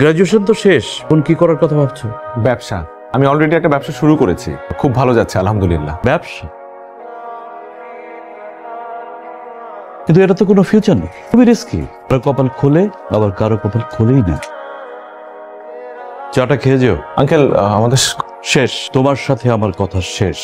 Graduation তো শেষ, এখন কি করার কথা ভাবছো? ব্যবসা। আমি অলরেডি একটা ব্যবসা শুরু করেছি, খুব ভালো যাচ্ছে আলহামদুলিল্লাহ। ব্যবসা? কিন্তু এটা তো কোনো ফিউচার নেই, খুবই রিস্কি। কারো কপাল খোলে, আবার কারো কপাল খোলেই না। চাটা খেয়ে যেও। আঙ্কেল আমাদের শেষ, তোমার সাথে আমার কথা শেষ।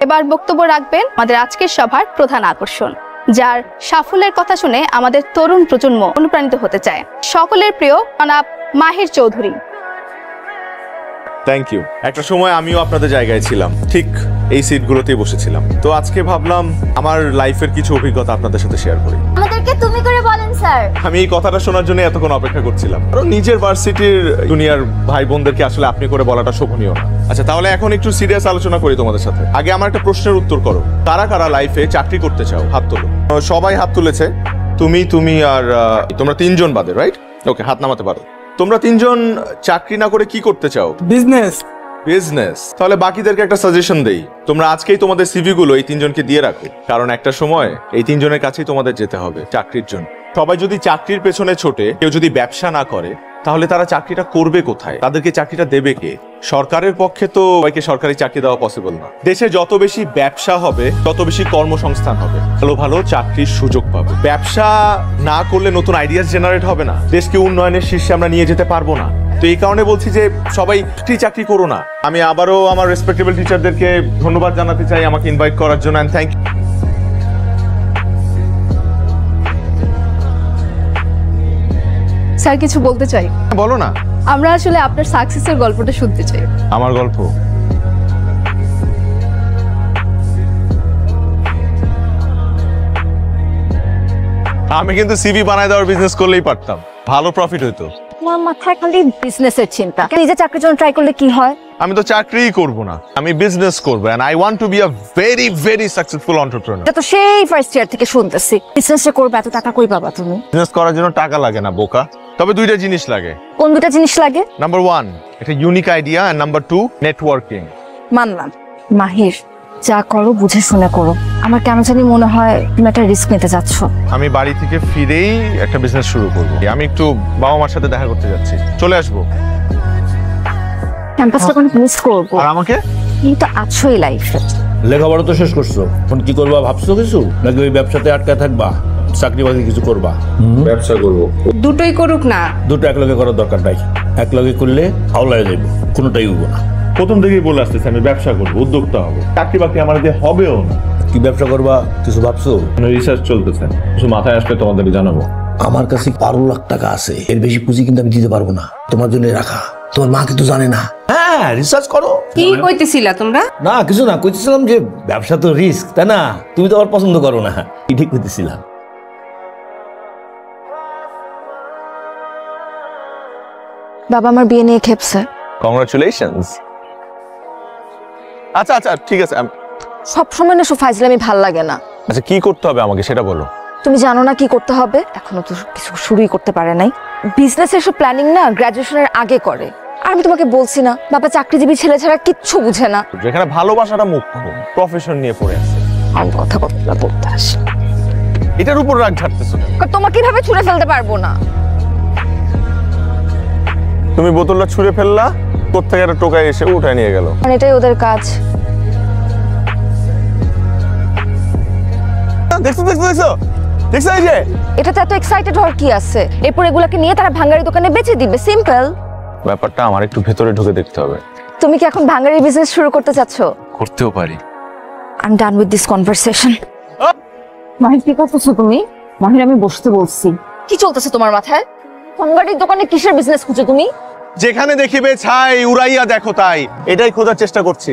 এবার বক্তব্য রাখবেন আমাদের আজকের সভার প্রধান আকর্ষণ, যার সাফল্যের কথা শুনে আমাদের তরুণ প্রজন্ম অনুপ্রাণিত হতে চায়। সকলের প্রিয় জনাব মাহির চৌধুরী। Thank you. একটা সময় আমিও আপনাদের জায়গায় ছিলাম, ঠিক এই সিটগুলোতেই বসেছিলাম। তো আজকে ভাবলাম আমার লাইফের কিছু অভিজ্ঞতা আপনাদের সাথে শেয়ার করি। আমাদেরকে তুমি করে বলেন স্যার। আমি এই কথাটা শোনার জন্য এতক্ষণ অপেক্ষা করছিলাম, কারণ নিজের ভার্সিটির জুনিয়র ভাই বোনদেরকে আসলে আপনি করে বলাটা শোভনীয় না। আচ্ছা, তাহলে এখন একটু সিরিয়াস আলোচনা করি তোমাদের সাথে। আগে আমার একটা প্রশ্নের উত্তর করো, কারা কারা লাইফে চাকরি করতে চাও? হাত তোলো। সবাই হাত তুলেছে। তুমি আর তোমরা তিনজন বাদে, রাইট? ওকে, হাত নামাতে পারো। তোমরা তিনজন চাকরি না করে কি করতে চাও? বিজনেস। বিজনেস। তাহলে বাকিদেরকে একটা সাজেশন দেই, তোমরা আজকেই তোমাদের সিভি গুলো এই তিনজনকে দিয়ে রাখো, কারণ একটা সময় এই তিনজনের কাছেই তোমাদের যেতে হবে চাকরির জন্য। সবাই যদি চাকরির পেছনে ছোটে, কেউ যদি ব্যবসা না করে, তাহলে তারা চাকরিটা করবে কোথায়? তাদেরকে চাকরিটা দেবে কে? সরকারের পক্ষে তো সবাইকে সরকারি চাকরি দেওয়া পসিবল না। দেশে যত বেশি ব্যবসা হবে, তত বেশি কর্মসংস্থান হবে, ভালো ভালো চাকরির সুযোগ পাবে। ব্যবসা না করলে নতুন আইডিয়াস জেনারেট হবে না, দেশকে উন্নয়নের শীর্ষে আমরা নিয়ে যেতে পারবো না। তো এই কারণে বলছি যে সবাই চাকরি করো না। আমি আবারও আমার রেসপেক্টেবল টিচারদেরকে ধন্যবাদ জানাতে চাই আমাকে ইনভাইট করার জন্য, এন্ড থ্যাংক ইউ। স্যার কিছু বলতে চাই। বলো না। আমরা আসলে আপনার সাকসেসের গল্পটা শুনতে চাই। আমার গল্প? আমি কিন্তু সিভি বানায় দেওয়ার বিজনেস করলেই পারতাম, ভালো প্রফিট হইতো। আমার মাথায় খালি বিজনেসের চিন্তা। নিজে চাকরির জন্য ট্রাই করলে কি হয়? আমি তো চাকরিই করব না, আমি বিজনেস করব, and I want to be a very very successful entrepreneur. এটা তো সেই ফার্স্ট ইয়ার থেকে শুনতেছি। বিজনেসটা করবে, এত টাকা কই পাবা তুমি? বিজনেস করার জন্য টাকা লাগে না বোকা, তবে দুইটা জিনিস লাগে। কোন দুইটা জিনিস লাগে? নাম্বার 1 একটা unique idea, and number 2 networking. মানলাম। মাহির, যা করো বুঝে শুনে করো। আমার কেন জানি মনে হয় তুমি একটা রিস্ক নিতে যাচ্ছ। আমি বাড়ি থেকে ফিরেই একটা বিজনেস শুরু করব। আমি একটু বাবা মার সাথে দেখা করতে যাচ্ছি, চলে আসবো। ক্যাম্পাসটা কোন মিস করব। আর আমাকে এই তো আছোই লাইফে। লেখাপড়া তো শেষ করছো, এখন কি করবা ভাবছো কিছু, নাকি ওই ব্যবসাতে আটকায় থাকবা? চাকরি বাকরি কিছু করবা? ব্যবসা করব। দুটোই করুক না। দুটো একলগে করার দরকার নাই, একলগে করলে হাওলায় যাইব, কোনোটাই হইব না। প্রথম থেকেই বলে আসতেছি আমি ব্যবসা করব, উদ্যোক্তা হব। চাকরি বাকরি আমার দিয়ে হবেও না। কি ব্যবসা করবা কিছু ভাবছো? রিসার্চ চলতেছে, কিছু মাথায় আসলে তোমাদেরকে জানাবো। আমার কাছে 12 লাখ টাকা আছে, এর বেশি পুঁজি কিন্তু আমি দিতে পারবো না। তোমার জন্য রাখা, তোমার মা কিন্তু জানে না। হ্যাঁ, রিসার্চ করো। কি কইতেছিলা তোমরা? না কিছু না, কইতেছিলাম যে ব্যবসা তো রিস্ক, তাই না? তুমি তো আবার পছন্দ করো না, ঠিক কইতেছিলাম। বাবা আমার বিয়ে নিয়ে খেপছে। কংগ্রাচুলেশনস। আচ্ছা আচ্ছা ঠিক আছে। সবসময় না ফাইজলামি ভাল লাগে না। আচ্ছা কি করতে হবে আমাকে সেটা বলো। তুমি জানো না কি করতে হবে? এখনো তো কিছু শুরুই করতে পারে নাই। বিজনেসের সব প্ল্যানিং না গ্র্যাজুয়েশনের আগে করে। আর আমি তোমাকে বলছি না, বাবা চাকরিজীবী ছেলে ছাড়া কিচ্ছু বুঝে না। যেখানে ভালোবাসাটা মুখ্য, প্রফেশন নিয়ে পড়ে আছে। আমি কথা বলতে আসি, এটার উপর রাগ ঝাড়তেছো না? তোমাকে কিভাবে ছুঁড়ে ফেলতে পারবো না। তুমি বোতলটা ছুঁড়ে ফেললা, কোত্থেকে একটা টোকায় এসে উঠায় নিয়ে গেল। এটাই ওদের কাজ। দেখছো দেখছো দেখছো দেখছো, এই যে এটাতে এত এক্সাইটেড হওয়ার কি আছে? এরপর এগুলাকে নিয়ে তারা ভাঙারি দোকানে বেচে দিবে, সিম্পল। ব্যাপারটা আমার একটু ভেতরে ঢুকে দেখতে হবে। তুমি কি এখন ভাঙারি বিজনেস শুরু করতে চাচ্ছ? করতেও পারি। I am done with this conversation. Mahir কি করতেছো তুমি? মাহির আমি বসতে বলছি। কি চলতেছে তোমার মাথায়? ভাঙারির দোকানে কিসের বিজনেস খুঁজো তুমি? যেখানে দেখিবে ছাই উড়াইয়া দেখো তাই, এটাই খোঁজার চেষ্টা করছি।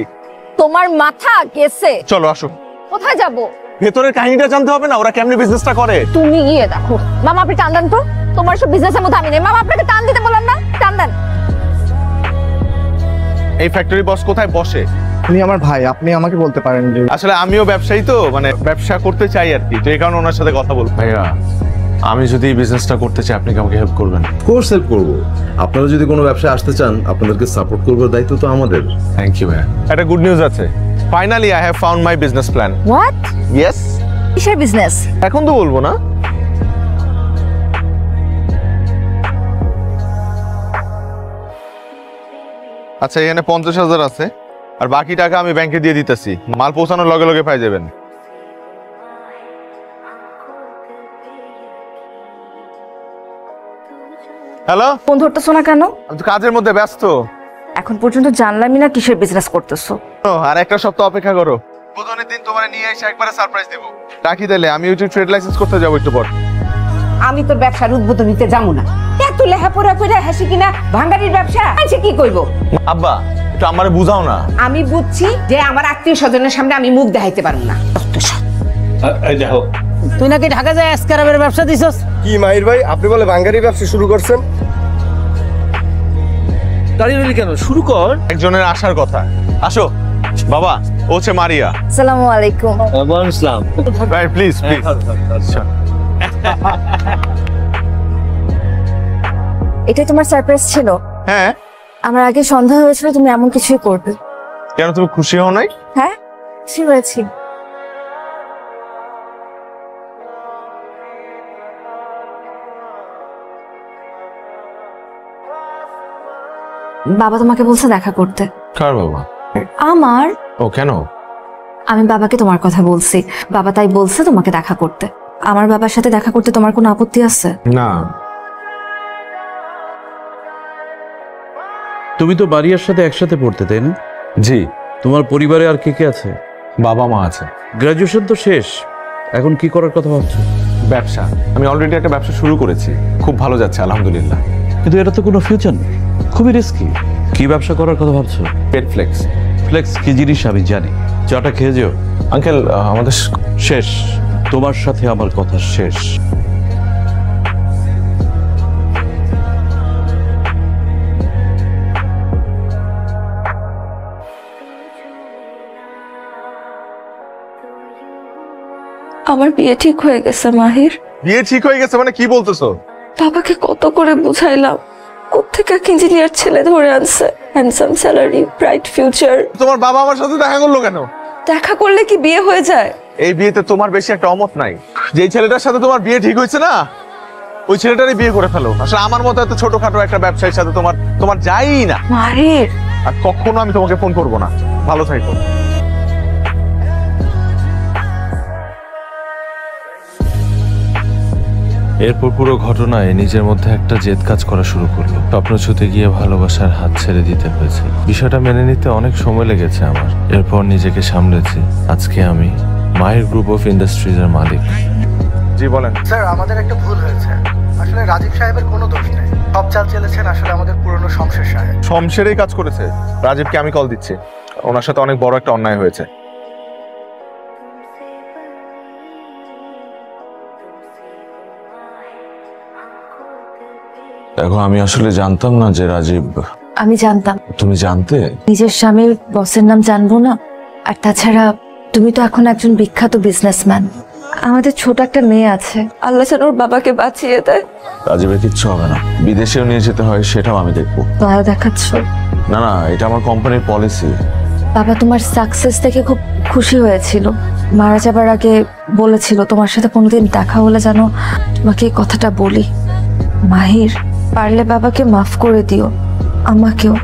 তোমার মাথা গেছে। চলো আসো। কোথায় যাব? ভেতরের কাহিনীটা জানতে হবে না, ওরা কেমনে বিজনেসটা করে। তুমি গিয়ে দেখো। মামা আপনি টান দেন তো, তোমার সব বিজনেসের মধ্যে আমি নেই। মামা আপনাকে টান দিতে বললাম না, টান দেন। এই ফ্যাক্টরি বস কোথায় বসে? উনি আমার ভাই, আপনি আমাকে বলতে পারেন যে। আসলে আমিও ব্যবসায়ী তো, মানে ব্যবসা করতে চাই আর কি, তো এই কারণে ওনার সাথে কথা বলবো। ভাইয়া আমি যদি এই বিজনেসটা করতে চাই, আপনি কি আমাকে হেল্প করবেন? কোর্স হেল্প করবো। আপনারা যদি কোনো ব্যবসায় আসতে চান, আপনাদেরকে সাপোর্ট করবার দায়িত্ব তো আমাদের। থ্যাংক ইউ ভাইয়া। একটা গুড নিউজ আছে, finally I have found my business plan. What? Yes. কিসের বিজনেস? এখন তো বলবো না। আচ্ছা এখানে 50,000 আছে, আর বাকি টাকা আমি ব্যাংকে দিয়ে দিতেছি, মাল পৌঁছানোর লগে লগে পাই যাবেন। হ্যালো, ফোন ধরতেছো না কেন? আমি তো কাজের মধ্যে ব্যস্ত। এখন পর্যন্ত জানলামই না কিসের বিজনেস করতেছো। আর একটা সপ্তাহ অপেক্ষা করো, বুধনের দিন তোমার নিয়ে এসে একবারে সারপ্রাইজ দেব। রাখি দিলে আমি ওই ট্রেড লাইসেন্স করতে যাবো একটু পর। আমি তোর ব্যবসার উদ্বোধন নিতে যাবো না। এত লেহাপড়া করে হাসি কিনা ভাঙ্গারির ব্যবসা আছে, কি করবো? আব্বা একটু আমারে বুঝাও না। আমি বুঝছি যে আমার আত্মীয় স্বজনের সামনে আমি মুখ দেখাইতে পারবো না। তুই নাকি ঢাকা যায় এসকারাবের ব্যবসা দিছস? কি মাহির ভাই, আপনি বলে বাঙ্গারি ব্যবসা শুরু করছেন? দাঁড়িয়ে রইলি কেন, শুরু কর। একজনের আসার কথা। আসো বাবা, ও হচ্ছে মারিয়া। আসসালামু আলাইকুম। ওয়ালাইকুম আসসালাম। ভাই প্লিজ প্লিজ। এটাই তোমার সারপ্রাইজ ছিল? হ্যাঁ। আমার আগে সন্দেহ হয়েছিল তুমি এমন কিছুই করবে। কেন তুমি খুশি হও নাই? হ্যাঁ খুশি হয়েছি। বাবা তোমাকে বলছে দেখা করতে। কার বাবা? আমার। ও কেন? আমি বাবাকে তোমার কথা বলছি, বাবা তাই বলছে তোমাকে দেখা করতে। আমার বাবার সাথে দেখা করতে তোমার কোনো আপত্তি আছে? না। তুমি তো বাড়িয়ার সাথে একসাথে পড়তে, তাই না? জি। তোমার পরিবারে আর কে কে আছে? বাবা মা আছে। গ্রাজুয়েশন তো শেষ, এখন কি করার কথা ভাবছো? ব্যবসা, আমি অলরেডি একটা ব্যবসা শুরু করেছি, খুব ভালো যাচ্ছে আলহামদুলিল্লাহ। কিন্তু এটা তো কোনো ফিউচার নেই, খুবই রিস্কি। কি ব্যবসা করার কথা ভাবছো? পেট ফ্লেক্স। ফ্লেক্স কি জিনিস আমি জানি, চাটা খেয়ে যেও। আঙ্কেল আমাদের শেষ, তোমার সাথে আমার কথা শেষ। আমার বিয়ে ঠিক হয়ে গেছে মাহির। বিয়ে ঠিক হয়ে গেছে মানে কি বলতেছো? বাবাকে কত করে বুঝাইলাম, কোত্থেকে এক ইঞ্জিনিয়ার ছেলে ধরে আনছে, হ্যান্ডসাম স্যালারি, ব্রাইট ফিউচার। তোমার বাবা আমার সাথে দেখা করলো কেন? দেখা করলে কি বিয়ে হয়ে যায়? এই বিয়েতে তোমার বেশি একটা অমত নাই। যেই ছেলেটার সাথে তোমার বিয়ে ঠিক হয়েছে না, ওই ছেলেটারই বিয়ে করে ফেলো। আসলে আমার মতো এত ছোটখাটো একটা ব্যবসায়ীর সাথে তোমার যাই না। মাহির, আর কখনো আমি তোমাকে ফোন করবো না। ভালো থাকো। এরপর পুরো ঘটনায় নিজের মধ্যে একটা জেদ কাজ করা শুরু করলো। স্বপ্ন ছুতে গিয়ে ভালোবাসার হাত ছেড়ে দিতে হয়েছে। বিষয়টা মেনে নিতে অনেক সময় লেগেছে আমার। এরপর নিজেকে সামলেছি। আজকে আমি মাহির গ্রুপ অফ ইন্ডাস্ট্রিজ এর মালিক। জি বলেন। স্যার আমাদের একটা ভুল হয়েছে, আসলে রাজীব সাহেবের কোনো দোষ নেই, সব চাল চেলেছেন আসলে আমাদের পুরনো শমশের সাহেব। শমশেরই কাজ করেছে। রাজীবকে আমি কল দিচ্ছি, ওনার সাথে অনেক বড় একটা অন্যায় হয়েছে। দেখো, আমি আসলে জানতাম না যে রাজীব। আমি জানতাম। তুমি জানতে? নিজের স্বামীর বসের নাম জানবো না? আর তাছাড়া তুমি তো এখন একজন বিখ্যাত বিজনেসম্যান। আমাদের ছোট একটা মেয়ে আছে, আল্লাহ যেন ওর বাবাকে বাঁচিয়ে দেয়। রাজীবের কিচ্ছু হবে না, বিদেশেও নিয়ে যেতে হয় সেটাও আমি দেখবো। দয়া দেখাচ্ছ? না না, এটা আমার কোম্পানির পলিসি। বাবা তোমার সাকসেস দেখে খুব খুশি হয়েছিল, মারা যাবার আগে বলেছিল তোমার সাথে কোনোদিন দেখা হলে যেন তোমাকে এই কথাটা বলি। মাহির, পারলে বাবাকে মাফ করে দিও, আমাকেও।